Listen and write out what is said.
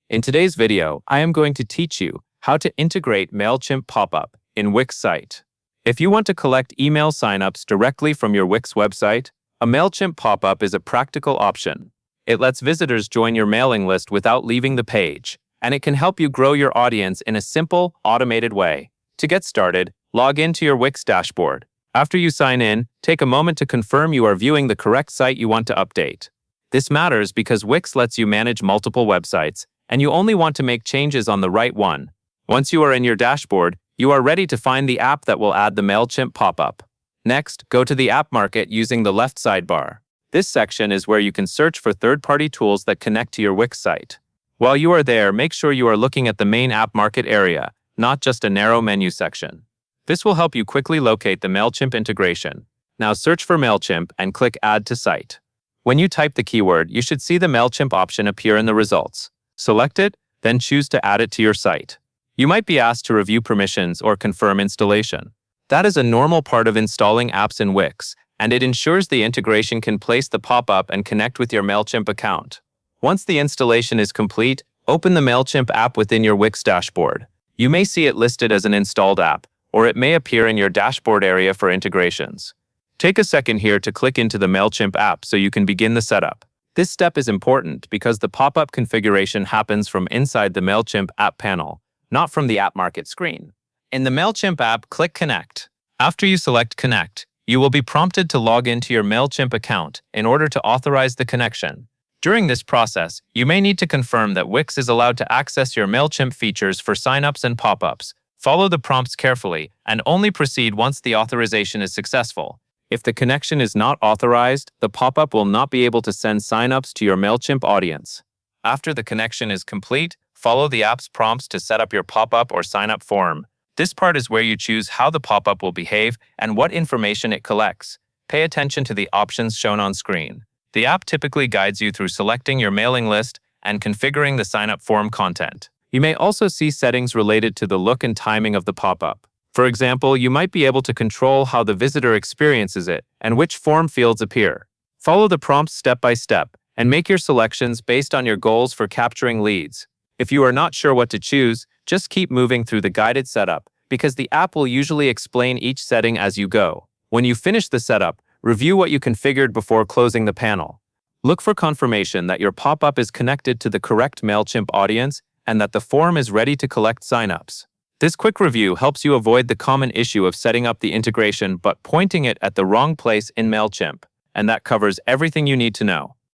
In today's video, I am going to teach you how to integrate Mailchimp pop-up in Wix site. If you want to collect email signups directly from your Wix website, a Mailchimp pop-up is a practical option. It lets visitors join your mailing list without leaving the page, and it can help you grow your audience in a simple, automated way. To get started, log into your Wix dashboard. After you sign in, take a moment to confirm you are viewing the correct site you want to update. This matters because Wix lets you manage multiple websites, and you only want to make changes on the right one. Once you are in your dashboard, you are ready to find the app that will add the Mailchimp pop-up. Next, go to the App Market using the left sidebar. This section is where you can search for third-party tools that connect to your Wix site. While you are there, make sure you are looking at the main App Market area, not just a narrow menu section. This will help you quickly locate the Mailchimp integration. Now search for Mailchimp and click Add to Site. When you type the keyword, you should see the Mailchimp option appear in the results. Select it, then choose to add it to your site. You might be asked to review permissions or confirm installation. That is a normal part of installing apps in Wix, and it ensures the integration can place the pop-up and connect with your Mailchimp account. Once the installation is complete, open the Mailchimp app within your Wix dashboard. You may see it listed as an installed app, or it may appear in your dashboard area for integrations. Take a second here to click into the Mailchimp app so you can begin the setup. This step is important because the pop-up configuration happens from inside the Mailchimp app panel, not from the App Market screen. In the Mailchimp app, click Connect. After you select Connect, you will be prompted to log into your Mailchimp account in order to authorize the connection. During this process, you may need to confirm that Wix is allowed to access your Mailchimp features for signups and pop-ups. Follow the prompts carefully and only proceed once the authorization is successful. If the connection is not authorized, the pop-up will not be able to send signups to your Mailchimp audience. After the connection is complete, follow the app's prompts to set up your pop-up or sign-up form. This part is where you choose how the pop-up will behave and what information it collects. Pay attention to the options shown on screen. The app typically guides you through selecting your mailing list and configuring the sign-up form content. You may also see settings related to the look and timing of the pop-up. For example, you might be able to control how the visitor experiences it and which form fields appear. Follow the prompts step by step and make your selections based on your goals for capturing leads. If you are not sure what to choose, just keep moving through the guided setup because the app will usually explain each setting as you go. When you finish the setup, review what you configured before closing the panel. Look for confirmation that your pop-up is connected to the correct Mailchimp audience and that the form is ready to collect signups. This quick review helps you avoid the common issue of setting up the integration but pointing it at the wrong place in Mailchimp, and that covers everything you need to know.